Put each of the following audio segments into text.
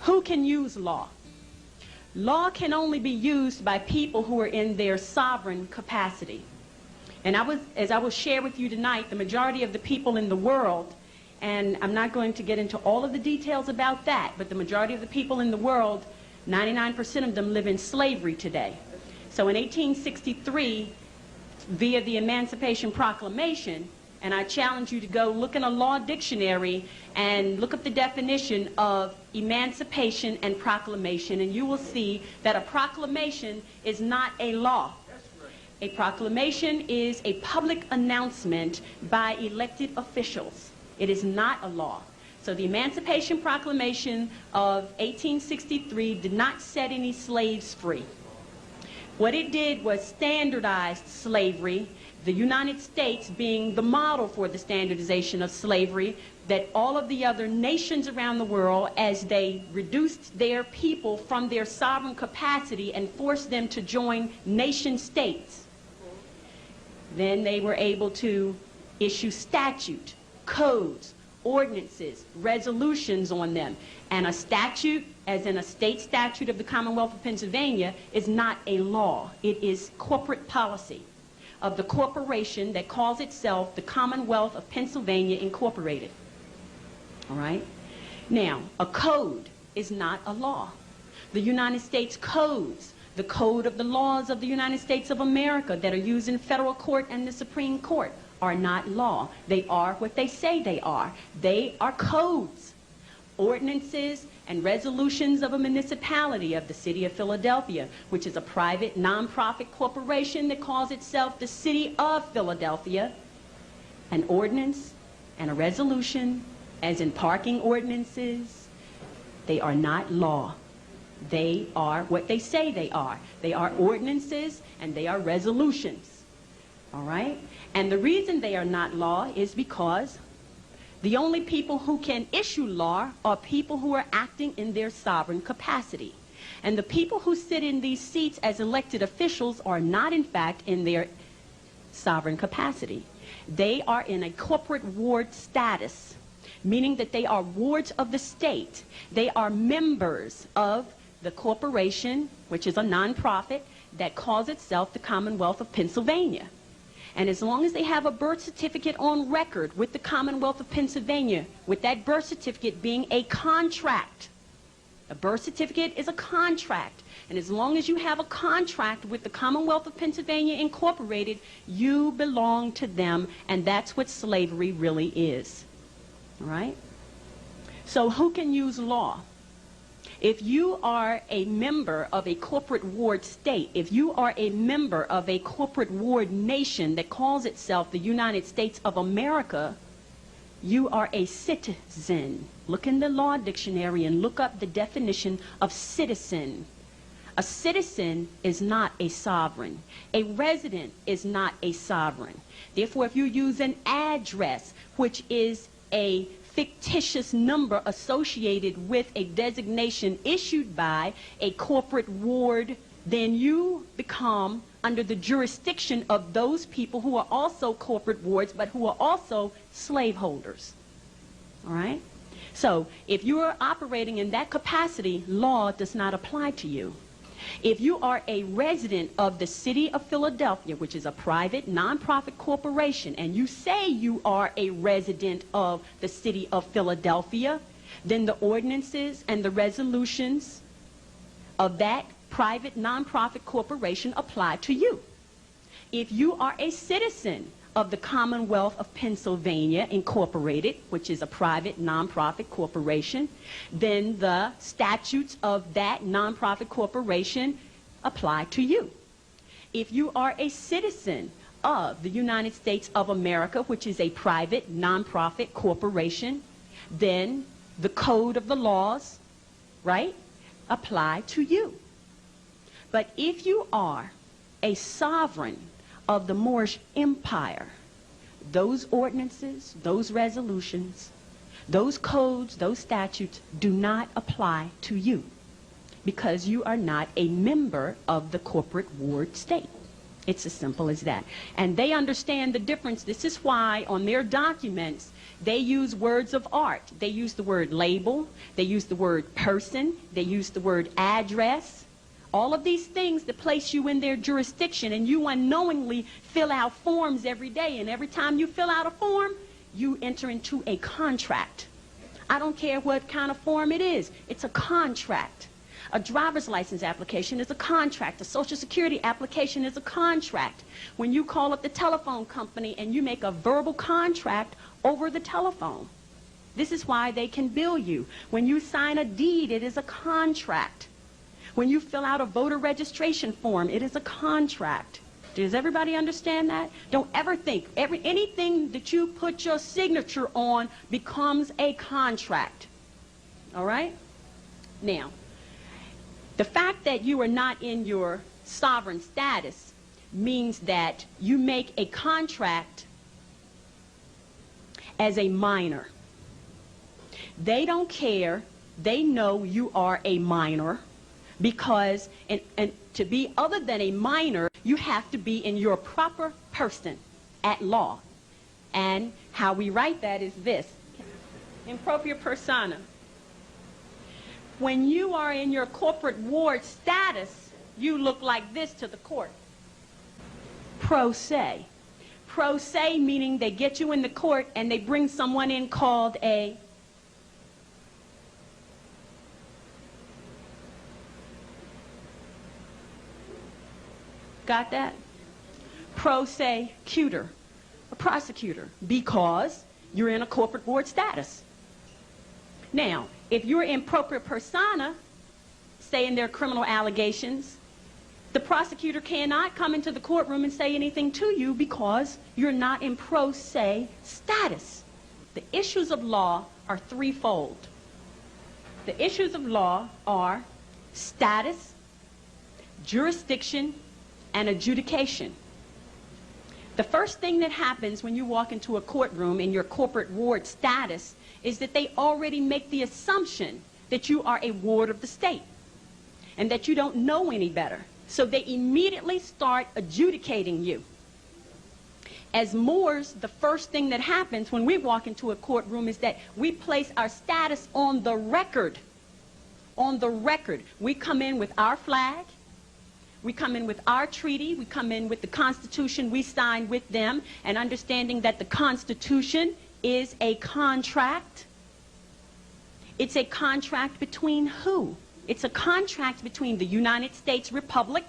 Who can use law? Law can only be used by people who are in their sovereign capacity. And as I will share with you tonight, the majority of the people in the world, and I'm not going to get into all of the details about that, but the majority of the people in the world, 99% of them live in slavery today. So in 1863, via the Emancipation Proclamation, and I challenge you to go look in a law dictionary and look up the definition of emancipation and proclamation, and you will see that a proclamation is not a law. A proclamation is a public announcement by elected officials. It is not a law. So the Emancipation Proclamation of 1863 did not set any slaves free. What it did was standardized slavery, the United States being the model for the standardization of slavery, that all of the other nations around the world, as they reduced their people from their sovereign capacity and forced them to join nation states, then they were able to issue statute, codes, ordinances, resolutions on them. And a statute, as in a state statute of the Commonwealth of Pennsylvania, is not a law. It is corporate policy of the corporation that calls itself the Commonwealth of Pennsylvania Incorporated. All right? Now, a code is not a law. The United States codes, the code of the laws of the United States of America that are used in federal court and the Supreme Court, are not law. They are what they say they are. They are codes, ordinances, and resolutions of a municipality of the city of Philadelphia, which is a private nonprofit corporation that calls itself the City of Philadelphia. An ordinance and a resolution, as in parking ordinances, they are not law. They are what they say they are. They are ordinances and they are resolutions. All right? And the reason they are not law is because the only people who can issue law are people who are acting in their sovereign capacity. And the people who sit in these seats as elected officials are not, in fact, in their sovereign capacity. They are in a corporate ward status, meaning that they are wards of the state. They are members of the corporation, which is a nonprofit, that calls itself the Commonwealth of Pennsylvania. And as long as they have a birth certificate on record with the Commonwealth of Pennsylvania, with that birth certificate being a contract, a birth certificate is a contract, and as long as you have a contract with the Commonwealth of Pennsylvania Incorporated, you belong to them, and that's what slavery really is. All right? So who can use law? If you are a member of a corporate ward state, if you are a member of a corporate ward nation that calls itself the United States of America, you are a citizen. Look in the law dictionary and look up the definition of citizen. A citizen is not a sovereign. A resident is not a sovereign. Therefore, if you use an address, which is a fictitious number associated with a designation issued by a corporate ward, then you become under the jurisdiction of those people who are also corporate wards, but who are also slaveholders. All right? So if you are operating in that capacity, law does not apply to you. If you are a resident of the city of Philadelphia, which is a private nonprofit corporation, and you say you are a resident of the city of Philadelphia, then the ordinances and the resolutions of that private nonprofit corporation apply to you. If you are a citizen of the Commonwealth of Pennsylvania Incorporated, which is a private nonprofit corporation, then the statutes of that nonprofit corporation apply to you. If you are a citizen of the United States of America, which is a private nonprofit corporation, then the code of the laws, right, apply to you. But if you are a sovereign of the Moorish Empire, those ordinances, those resolutions, those codes, those statutes do not apply to you because you are not a member of the corporate ward state. It's as simple as that. And they understand the difference. This is why on their documents They use words of art. They use the word label. They use the word person. They use the word address. All of these things that place you in their jurisdiction, and you unknowingly fill out forms every day. And every time you fill out a form, you enter into a contract. I don't care what kind of form it is. It's a contract. A driver's license application is a contract. A Social Security application is a contract. When you call up the telephone company and you make a verbal contract over the telephone, this is why they can bill you. When you sign a deed, it is a contract. When you fill out a voter registration form, it is a contract. Does everybody understand that? Don't ever think anything that you put your signature on becomes a contract. All right? Now, the fact that you are not in your sovereign status means that you make a contract as a minor. They don't care. They know you are a minor because, and to be other than a minor, you have to be in your proper person at law. And how we write that is this: in propria persona. When you are in your corporate ward status, you look like this to the court. Pro se. Pro se meaning they get you in the court and they bring someone in called a got that? Pro se cutor, a prosecutor, because you're in a corporate ward status. Now, if you're in propria persona, say in their criminal allegations, the prosecutor cannot come into the courtroom and say anything to you because you're not in pro se status. The issues of law are threefold. The issues of law are status, jurisdiction, and adjudication. The first thing that happens when you walk into a courtroom in your corporate ward status is that they already make the assumption that you are a ward of the state and that you don't know any better. So they immediately start adjudicating you. As Moors, the first thing that happens when we walk into a courtroom is that we place our status on the record. On the record. We come in with our flag. We come in with our treaty. We come in with the Constitution we signed with them, and understanding that the Constitution is a contract. It's a contract between who? It's a contract between the United States Republic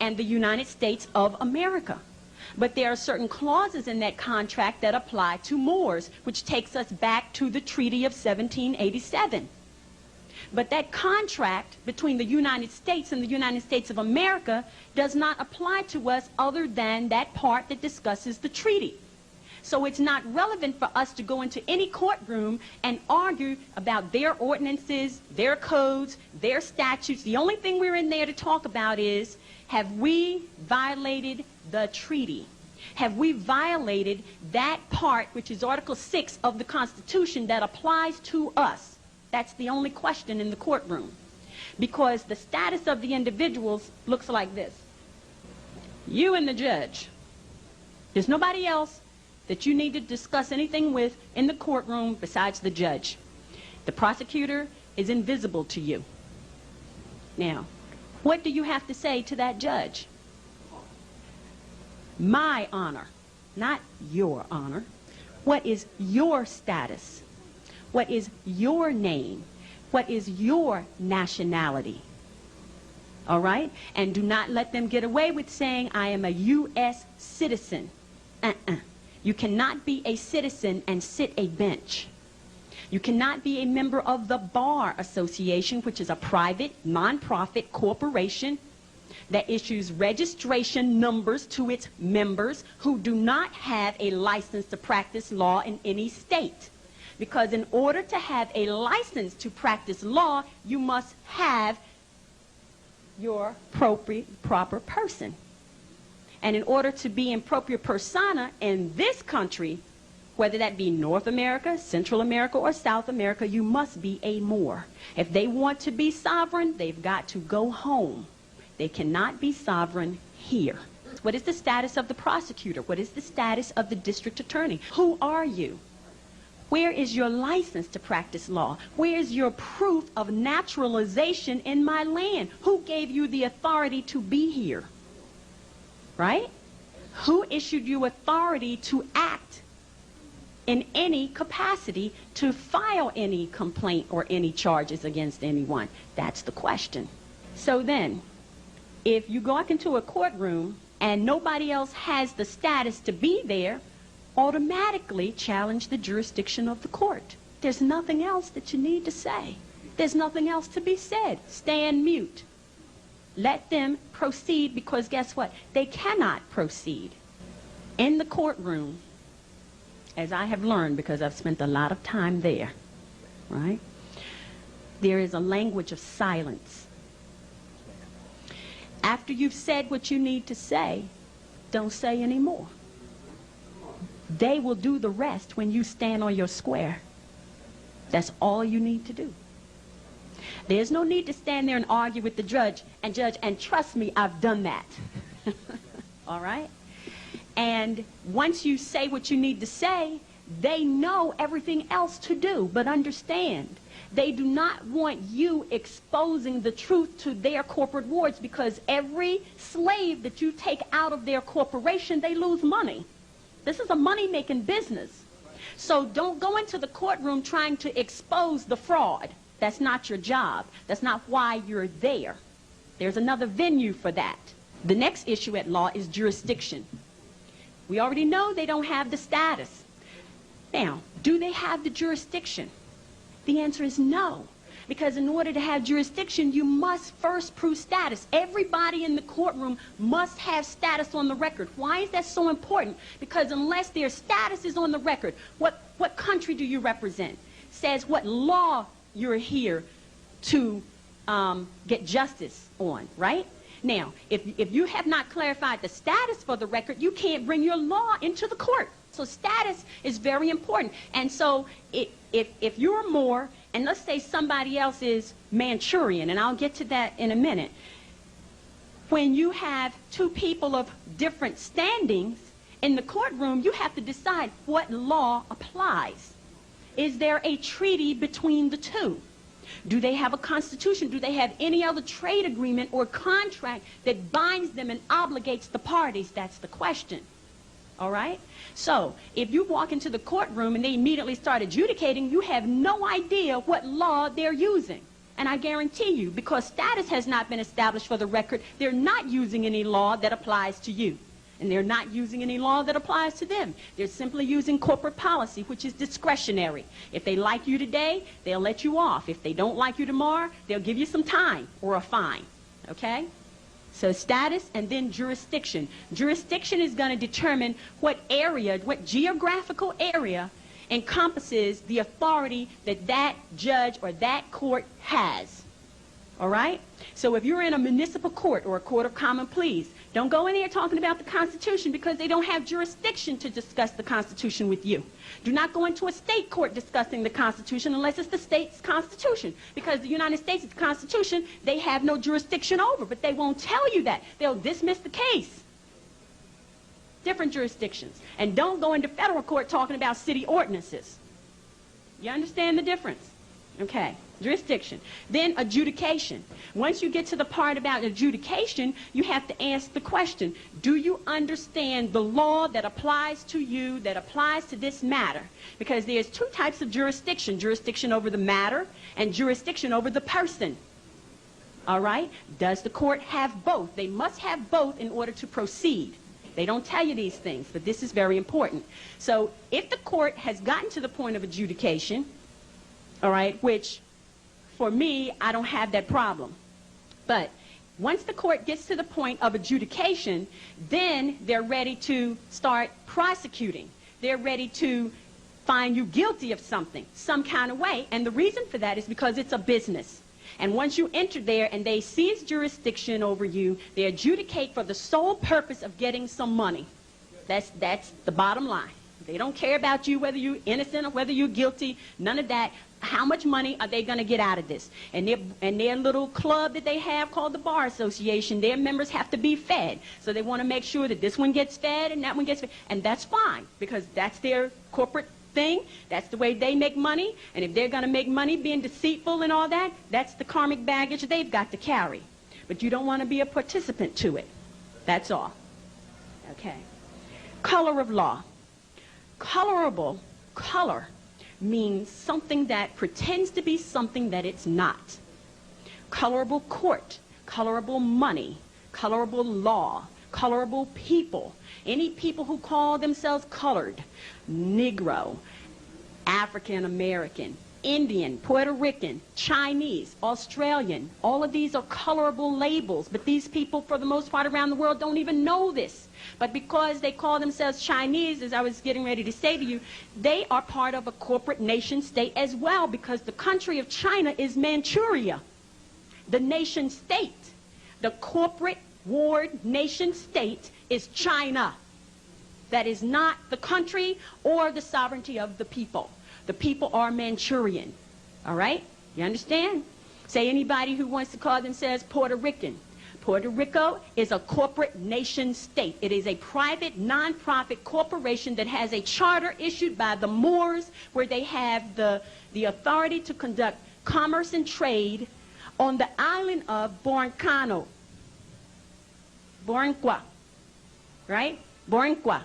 and the United States of America. But there are certain clauses in that contract that apply to Moors, which takes us back to the Treaty of 1787. But that contract between the United States and the United States of America does not apply to us other than that part that discusses the treaty. So it's not relevant for us to go into any courtroom and argue about their ordinances, their codes, their statutes. The only thing we're in there to talk about is, have we violated the treaty? Have we violated that part, which is Article 6 of the Constitution, that applies to us? That's the only question in the courtroom. Because the status of the individuals looks like this. You and the judge. There's nobody else that you need to discuss anything with in the courtroom besides the judge. The prosecutor is invisible to you. Now, what do you have to say to that judge? My honor, not your honor. What is your status? What is your name? What is your nationality? All right? And do not let them get away with saying, I am a U.S. citizen. You cannot be a citizen and sit a bench. You cannot be a member of the Bar Association, which is a private, non-profit corporation that issues registration numbers to its members who do not have a license to practice law in any state. Because in order to have a license to practice law, you must have your proper person. And in order to be in propria persona in this country, whether that be North America, Central America, or South America, you must be a Moor. If they want to be sovereign, they've got to go home. They cannot be sovereign here. What is the status of the prosecutor? What is the status of the district attorney? Who are you? Where is your license to practice law? Where is your proof of naturalization in my land? Who gave you the authority to be here? Right? Who issued you authority to act in any capacity, to file any complaint or any charges against anyone? That's the question. So then, if you go into a courtroom and nobody else has the status to be there, automatically challenge the jurisdiction of the court. There's nothing else that you need to say. There's nothing else to be said. Stand mute. Let them proceed, because guess what? They cannot proceed. In the courtroom, as I have learned because I've spent a lot of time there, right? There is a language of silence. After you've said what you need to say, don't say any more. They will do the rest when you stand on your square. That's all you need to do. There's no need to stand there and argue with the judge, and trust me, I've done that. All right? And once you say what you need to say, they know everything else to do. But understand, they do not want you exposing the truth to their corporate wards, because every slave that you take out of their corporation, they lose money. This is a money-making business. So don't go into the courtroom trying to expose the fraud. That's not your job. That's not why you're there. There's another venue for that. The next issue at law is jurisdiction. We already know they don't have the status. Now, do they have the jurisdiction? The answer is no. Because in order to have jurisdiction, you must first prove status. Everybody in the courtroom must have status on the record. Why is that so important? Because unless their status is on the record, what country do you represent? Says what law you're here to get justice on, right? Now, if you have not clarified the status for the record, you can't bring your law into the court. So status is very important. And so if you're Moore, and let's say somebody else is Manchurian, and I'll get to that in a minute, when you have two people of different standings in the courtroom, you have to decide what law applies. Is there a treaty between the two? Do they have a constitution? Do they have any other trade agreement or contract that binds them and obligates the parties? That's the question. All right? So, if you walk into the courtroom and they immediately start adjudicating, you have no idea what law they're using. And I guarantee you, because status has not been established for the record, they're not using any law that applies to you. And they're not using any law that applies to them. They're simply using corporate policy, which is discretionary. If they like you today, they'll let you off. If they don't like you tomorrow, they'll give you some time or a fine. Okay? So status and then jurisdiction. Jurisdiction is going to determine what area, what geographical area encompasses the authority that that judge or that court has. All right? So if you're in a municipal court or a court of common pleas, don't go in there talking about the Constitution, because they don't have jurisdiction to discuss the Constitution with you. Do not go into a state court discussing the Constitution unless it's the state's Constitution, because the United States' Constitution they have no jurisdiction over, but they won't tell you that. They'll dismiss the case. Different jurisdictions. And don't go into federal court talking about city ordinances. You understand the difference? Okay. Jurisdiction. Then adjudication. Once you get to the part about adjudication, you have to ask the question, do you understand the law that applies to you, that applies to this matter? Because there's two types of jurisdiction. Jurisdiction over the matter and jurisdiction over the person. All right? Does the court have both? They must have both in order to proceed. They don't tell you these things, but this is very important. So if the court has gotten to the point of adjudication, all right, which for me, I don't have that problem. But once the court gets to the point of adjudication, then they're ready to start prosecuting. They're ready to find you guilty of something, some kind of way. And the reason for that is because it's a business. And once you enter there and they seize jurisdiction over you, they adjudicate for the sole purpose of getting some money. That's the bottom line. They don't care about you, whether you're innocent or whether you're guilty, none of that. How much money are they going to get out of this? And their little club that they have called the Bar Association, their members have to be fed. So they want to make sure that this one gets fed and that one gets fed. And that's fine, because that's their corporate thing. That's the way they make money. And if they're going to make money being deceitful and all that, that's the karmic baggage they've got to carry. But you don't want to be a participant to it. That's all. Okay. Color of law. Colorable, color, means something that pretends to be something that it's not. Colorable court, colorable money, colorable law, colorable people. Any people who call themselves colored, Negro, African American, Indian, Puerto Rican, Chinese, Australian, all of these are colorable labels, but these people for the most part around the world don't even know this. But because they call themselves Chinese, as I was getting ready to say to you, they are part of a corporate nation state as well, because the country of China is Manchuria. The nation state, the corporate ward nation state is China. That is not the country or the sovereignty of the people. The people are Manchurian. All right? You understand? Say anybody who wants to call themselves Puerto Rican. Puerto Rico is a corporate nation state. It is a private, non-profit corporation that has a charter issued by the Moors, where they have the authority to conduct commerce and trade on the island of Borncano. Boricua. Right? Boricua.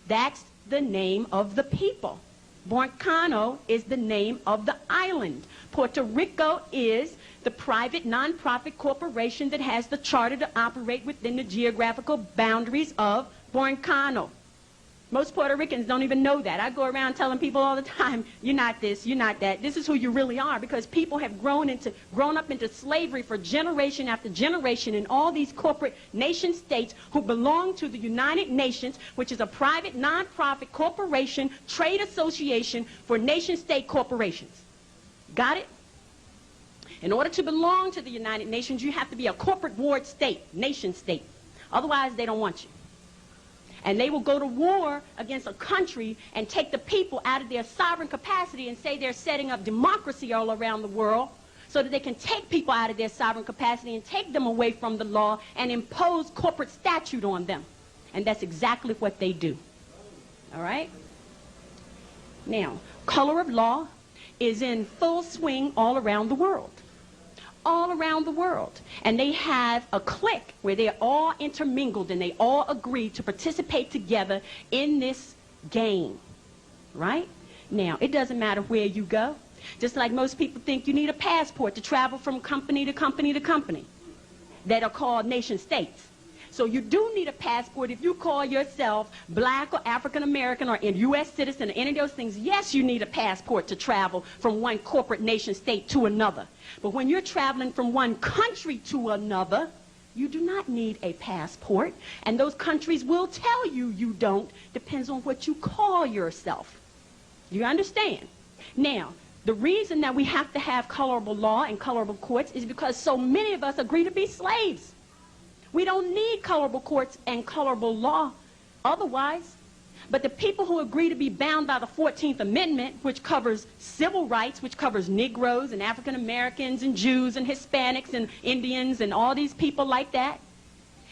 That's the name of the people. Borncano is the name of the island. Puerto Rico is the private non-profit corporation that has the charter to operate within the geographical boundaries of Borncano. Most Puerto Ricans don't even know that. I go around telling people all the time, you're not this, you're not that. This is who you really are, because people have grown up into slavery for generation after generation in all these corporate nation states who belong to the United Nations, which is a private non-profit corporation trade association for nation state corporations. Got it? In order to belong to the United Nations, you have to be a corporate ward state, nation state. Otherwise, they don't want you. And they will go to war against a country and take the people out of their sovereign capacity and say they're setting up democracy all around the world so that they can take people out of their sovereign capacity and take them away from the law and impose corporate statute on them. And that's exactly what they do. All right? Now, color of law is in full swing all around the world. All around the world. And they have a clique where they're all intermingled and they all agree to participate together in this game. Right? Now, it doesn't matter where you go. Just like most people think you need a passport to travel from company to company to company that are called nation states. So you do need a passport if you call yourself black or African American or a U.S. citizen or any of those things. Yes, you need a passport to travel from one corporate nation state to another. But when you're traveling from one country to another, you do not need a passport. And those countries will tell you you don't. Depends on what you call yourself. You understand? Now, the reason that we have to have colorable law and colorable courts is because so many of us agree to be slaves. We don't need colorable courts and colorable law otherwise. But the people who agree to be bound by the 14th Amendment, which covers civil rights, which covers Negroes and African Americans and Jews and Hispanics and Indians and all these people like that,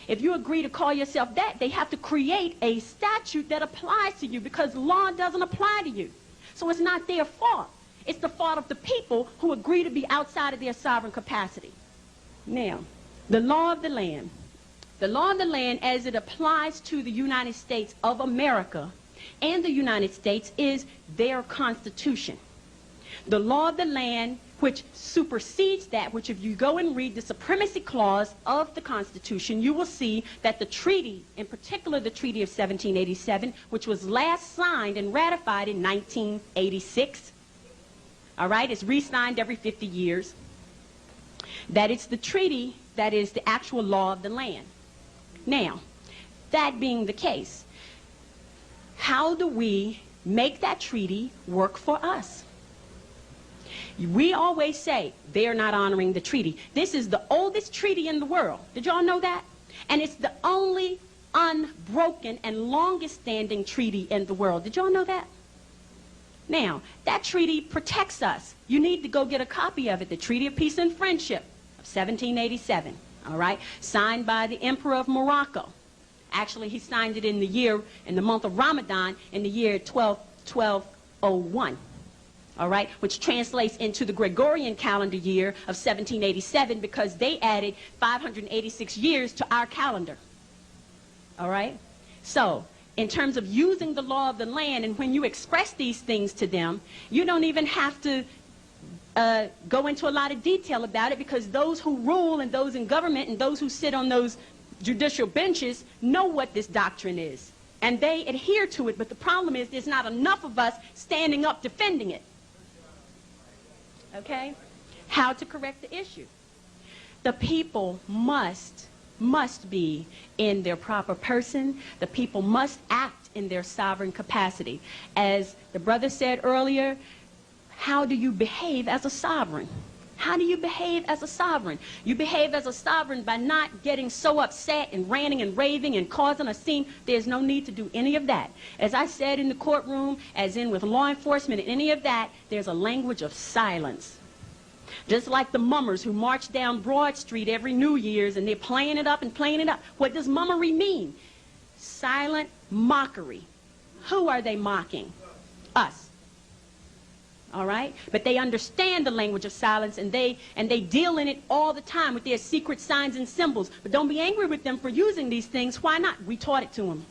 if you agree to call yourself that, they have to create a statute that applies to you, because law doesn't apply to you. So it's not their fault. It's the fault of the people who agree to be outside of their sovereign capacity. Now, the law of the land. The law of the land, as it applies to the United States of America and the United States, is their Constitution. The law of the land, which supersedes that, which if you go and read the Supremacy Clause of the Constitution, you will see that the treaty, in particular the Treaty of 1787, which was last signed and ratified in 1986, all right, it's re-signed every 50 years, that it's the treaty that is the actual law of the land. Now, that being the case, how do we make that treaty work for us? We always say they're not honoring the treaty. This is the oldest treaty in the world. Did y'all know that? And it's the only unbroken and longest standing treaty in the world. Did y'all know that? Now, that treaty protects us. You need to go get a copy of it, the Treaty of Peace and Friendship of 1787. All right, signed by the Emperor of Morocco. Actually, he signed it in the month of Ramadan in the year 1212 601. All right, which translates into the Gregorian calendar year of 1787 because they added 586 years to our calendar. All right, so in terms of using the law of the land, and when you express these things to them, you don't even have to go into a lot of detail about it, because those who rule and those in government and those who sit on those judicial benches know what this doctrine is, and they adhere to it. But the problem is there's not enough of us standing up defending it. Okay? How to correct the issue? The people must be in their proper person. The people must act in their sovereign capacity. As the brother said earlier, how do you behave as a sovereign? How do you behave as a sovereign? You behave as a sovereign by not getting so upset and ranting and raving and causing a scene. There's no need to do any of that. As I said in the courtroom, as in with law enforcement and any of that, there's a language of silence. Just like the mummers who march down Broad Street every New Year's and they're playing it up and playing it up. What does mummery mean? Silent mockery. Who are they mocking? Us. All right? But they understand the language of silence, and they deal in it all the time with their secret signs and symbols. But don't be angry with them for using these things. Why not? We taught it to them.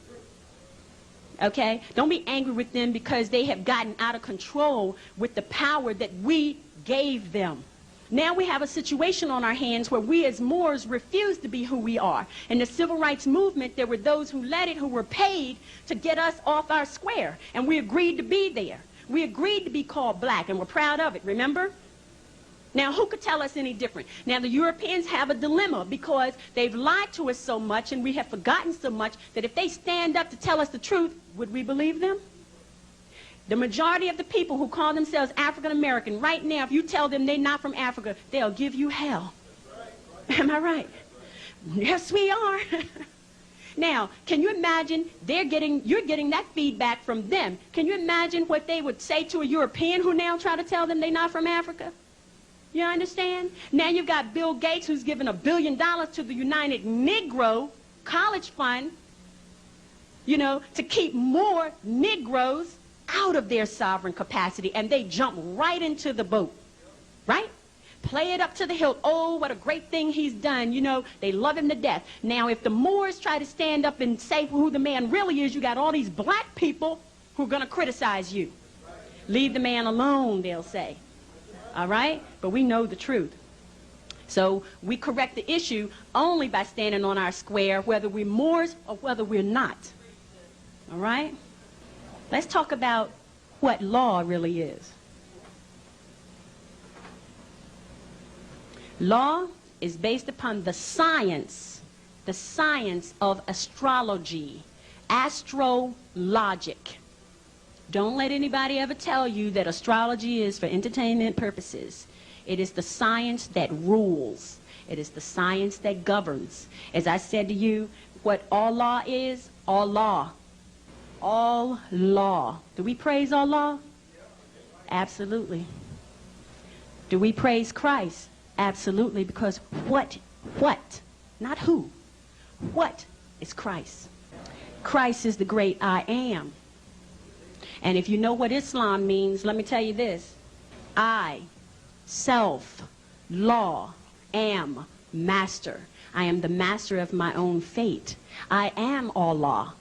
Okay? Don't be angry with them because they have gotten out of control with the power that we gave them. Now we have a situation on our hands where we as Moors refuse to be who we are. In the civil rights movement, there were those who led it who were paid to get us off our square, and we agreed to be there. We agreed to be called black, and we're proud of it, remember? Now, who could tell us any different? Now, the Europeans have a dilemma because they've lied to us so much and we have forgotten so much that if they stand up to tell us the truth, would we believe them? The majority of the people who call themselves African American, right now, if you tell them they're not from Africa, they'll give you hell. Am I right? Yes, we are. Now, can you imagine you're getting that feedback from them. Can you imagine what they would say to a European who now try to tell them they're not from Africa? You understand? Now you've got Bill Gates who's given $1 billion to the United Negro College Fund, you know, to keep more Negroes out of their sovereign capacity, and they jump right into the boat, right? Play it up to the hilt. Oh, what a great thing he's done. You know, they love him to death. Now, if the Moors try to stand up and say who the man really is, you got all these black people who are going to criticize you. Leave the man alone, they'll say. All right? But we know the truth. So we correct the issue only by standing on our square, whether we're Moors or whether we're not. All right? Let's talk about what law really is. Law is based upon the science of astrology, astrologic. Don't let anybody ever tell you that astrology is for entertainment purposes. It is the science that rules. It is the science that governs. As I said to you, what all law is, all law. All law. Do we praise Allah? Absolutely. Do we praise Christ? Absolutely, because what, not who, what is Christ? Christ is the great I am. And if you know what Islam means, let me tell you this. I, self, law, am master. I am the master of my own fate. I am Allah.